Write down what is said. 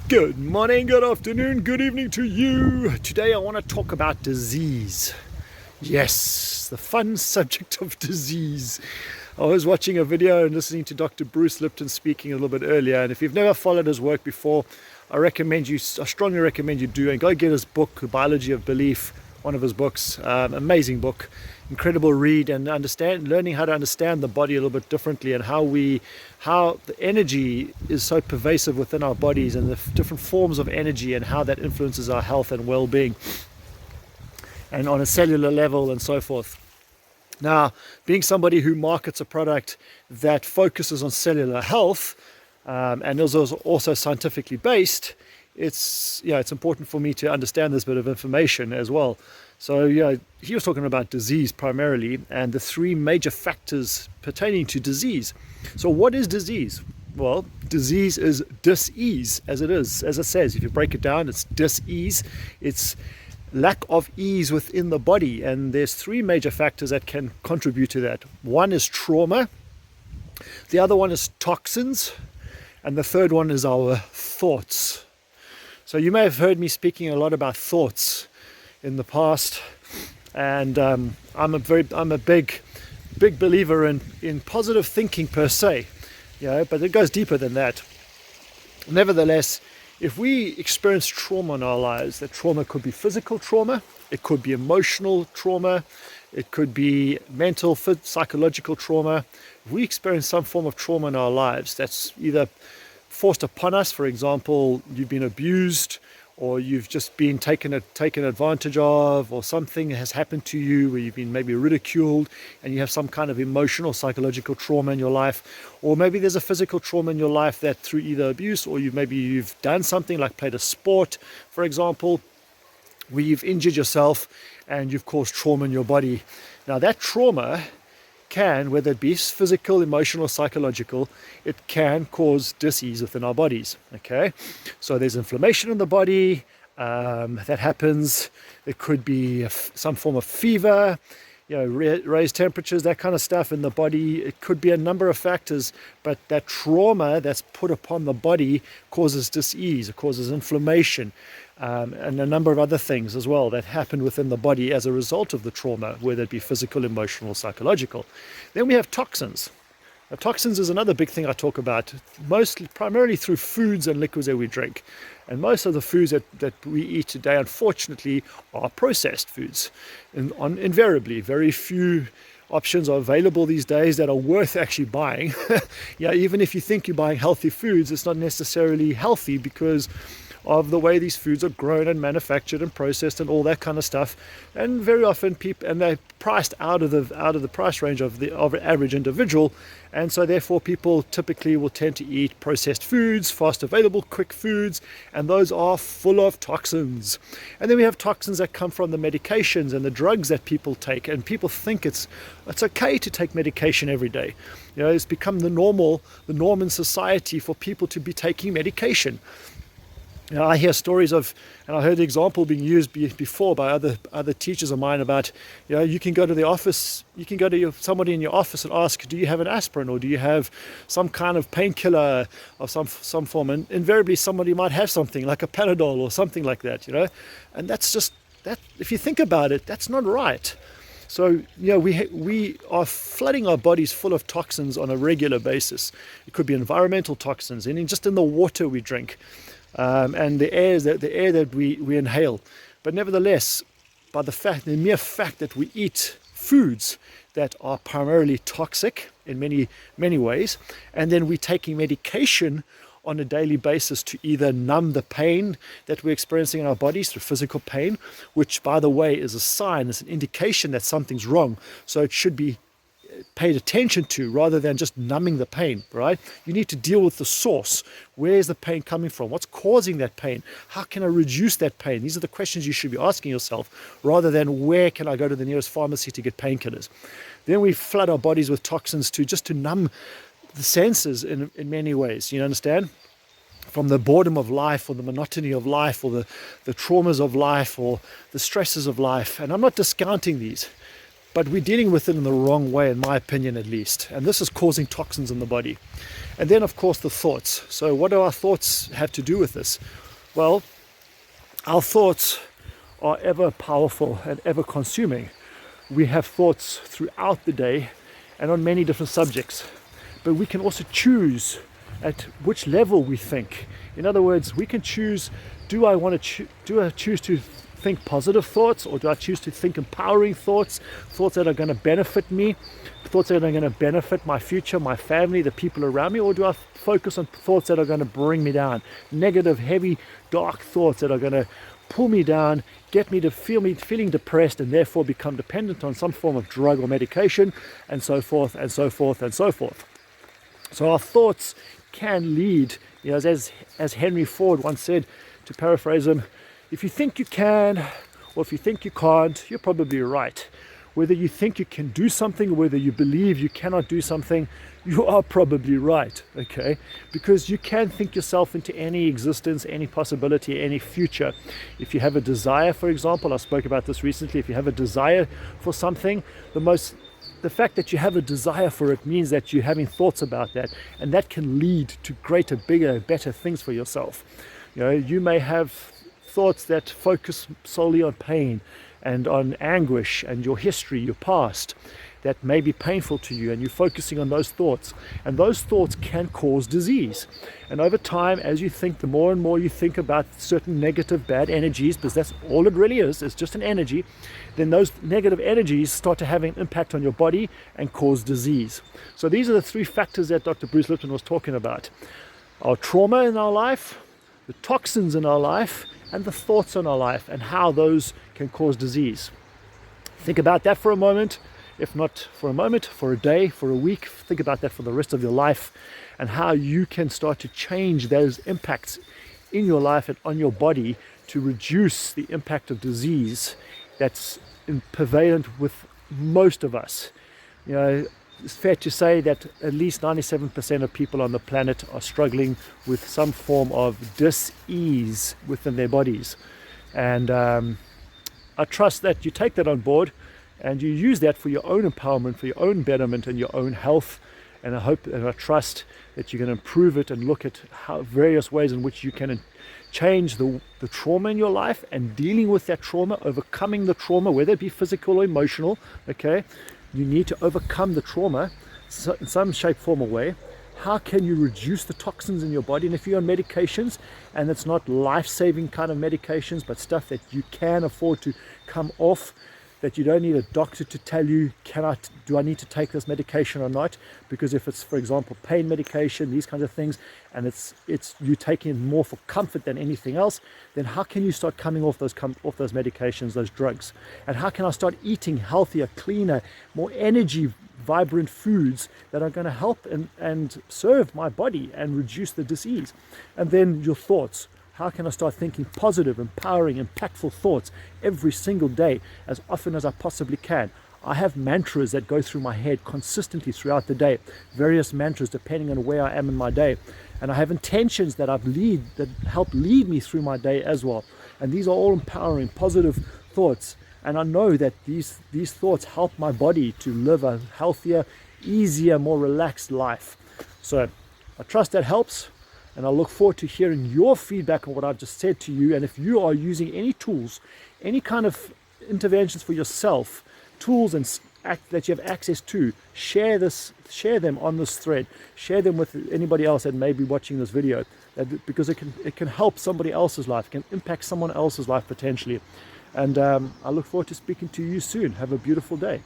Good morning, good afternoon, good evening to you. Today I want to talk about disease. Yes, the fun subject of disease. I was watching a video and listening to Dr. Bruce Lipton speaking a little bit earlier, and if you've never followed his work before, I strongly recommend you do, and go get his book, The Biology of Belief, one of his books. Amazing book, incredible read, and learning how to understand the body a little bit differently, and how the energy is so pervasive within our bodies, and the different forms of energy, and how that influences our health and well-being, and on a cellular level and so forth. Now, being somebody who markets a product that focuses on cellular health, and is also scientifically based, it's important for me to understand this bit of information as well. So he was talking about disease primarily, and the three major factors pertaining to disease. So what is disease? Well, disease is dis-ease, as it says. If you break it down, it's dis-ease. It's lack of ease within the body, and there's three major factors that can contribute to that. One is trauma, the other one is toxins, and the third one is our thoughts. So you may have heard me speaking a lot about thoughts in the past, and I'm a big believer in positive thinking per se, but it goes deeper than that. Nevertheless, if we experience trauma in our lives, that trauma could be physical trauma, it could be emotional trauma, it could be mental, psychological trauma. If we experience some form of trauma in our lives that's either forced upon us, for example, you've been abused, or you've just been taken advantage of, or something has happened to you where you've been maybe ridiculed and you have some kind of emotional, psychological trauma in your life, or maybe there's a physical trauma in your life that through either abuse, or you've done something like played a sport, for example, where you've injured yourself and you've caused trauma in your body. Now that trauma can, whether it be physical, emotional, psychological, it can cause dis-ease within our bodies. Okay, so there's inflammation in the body that happens. It could be some form of fever, raised temperatures, that kind of stuff in the body. It could be a number of factors, but that trauma that's put upon the body causes dis-ease, it causes inflammation, and a number of other things as well that happen within the body as a result of the trauma, whether it be physical, emotional, psychological. Then we have toxins. Now, toxins is another big thing I talk about, primarily through foods and liquids that we drink. And most of the foods that we eat today, unfortunately, are processed foods. Invariably, very few options are available these days that are worth actually buying. Even if you think you're buying healthy foods, it's not necessarily healthy because of the way these foods are grown and manufactured and processed and all that kind of stuff. And very often they're priced out of the price range of the average individual, and so therefore people typically will tend to eat processed foods, fast available, quick foods, and those are full of toxins. And then we have toxins that come from the medications and the drugs that people take, and people think it's okay to take medication every day. It's become the norm in society for people to be taking medication. I hear stories of, and I heard the example being used before by other teachers of mine about, you can go to the office, you can go to somebody in your office and ask, do you have an aspirin, or do you have some kind of painkiller of some form? And invariably somebody might have something like a Panadol or something like that, and that's just, that, if you think about it, that's not right. So, we are flooding our bodies full of toxins on a regular basis. It could be environmental toxins, and just in the water we drink. And the air that we inhale. But nevertheless, by the mere fact that we eat foods that are primarily toxic in many ways, and then we're taking medication on a daily basis to either numb the pain that we're experiencing in our bodies through physical pain, which by the way is a sign, it's an indication that something's wrong. So it should be paid attention to rather than just numbing the pain, right? You need to deal with the source. Where is the pain coming from? What's causing that pain? How can I reduce that pain? These are the questions you should be asking yourself, rather than where can I go to the nearest pharmacy to get painkillers. Then we flood our bodies with toxins to numb the senses in many ways. You understand? From the boredom of life, or the monotony of life, or the traumas of life, or the stresses of life. And I'm not discounting these. But we're dealing with it in the wrong way, in my opinion at least. And this is causing toxins in the body. And then, of course, the thoughts. So what do our thoughts have to do with this? Well, our thoughts are ever powerful and ever consuming. We have thoughts throughout the day and on many different subjects, but we can also choose at which level we think. In other words, we can choose, do I choose to think positive thoughts, or do I choose to think empowering thoughts, thoughts that are going to benefit me, thoughts that are going to benefit my future, my family, the people around me, or do I focus on thoughts that are going to bring me down, negative, heavy, dark thoughts that are going to pull me down, get me to feeling depressed, and therefore become dependent on some form of drug or medication, and so forth and so forth and so forth. So our thoughts can lead, as Henry Ford once said, to paraphrase him, if you think you can, or if you think you can't, you're probably right. Whether you think you can do something, or whether you believe you cannot do something, you are probably right, okay? Because you can think yourself into any existence, any possibility, any future. If you have a desire, for example, I spoke about this recently, if you have a desire for something, the fact that you have a desire for it means that you're having thoughts about that, and that can lead to greater, bigger, better things for yourself. You may have thoughts that focus solely on pain and on anguish and your history, your past, that may be painful to you, and you're focusing on those thoughts, and those thoughts can cause disease. And over time, as you think, the more and more you think about certain negative, bad energies, because that's all it really is, it's just an energy, then those negative energies start to have an impact on your body and cause disease. So these are the three factors that Dr. Bruce Lipton was talking about: our trauma in our life, the toxins in our life, and the thoughts in our life, and how those can cause disease. Think about that for a moment. If not for a moment, for a day, for a week, think about that for the rest of your life, and how you can start to change those impacts in your life and on your body to reduce the impact of disease that's prevalent with most of us. It's fair to say that at least 97% of people on the planet are struggling with some form of dis-ease within their bodies. And I trust that you take that on board and you use that for your own empowerment, for your own betterment and your own health. And I hope and I trust that you're going to improve it and look at how various ways in which you can change the trauma in your life, and dealing with that trauma, overcoming the trauma, whether it be physical or emotional, okay? You need to overcome the trauma in some shape, form or way. How can you reduce the toxins in your body? And if you're on medications, and it's not life-saving kind of medications, but stuff that you can afford to come off, that you don't need a doctor to tell you, do I need to take this medication or not? Because if it's, for example, pain medication, these kinds of things, and it's you taking it more for comfort than anything else, then how can you start coming off those medications, those drugs? And how can I start eating healthier, cleaner, more energy, vibrant foods that are going to help and serve my body and reduce the disease? And then your thoughts. How can I start thinking positive, empowering, impactful thoughts every single day, as often as I possibly can? I have mantras that go through my head consistently throughout the day, various mantras depending on where I am in my day. And I have intentions that help lead me through my day as well. And these are all empowering, positive thoughts. And I know that these thoughts help my body to live a healthier, easier, more relaxed life. So I trust that helps. And I look forward to hearing your feedback on what I've just said to you. And if you are using any tools, any kind of interventions for yourself, tools that you have access to, share them on this thread. Share them with anybody else that may be watching this video, because it can help somebody else's life, it can impact someone else's life potentially. And I look forward to speaking to you soon. Have a beautiful day.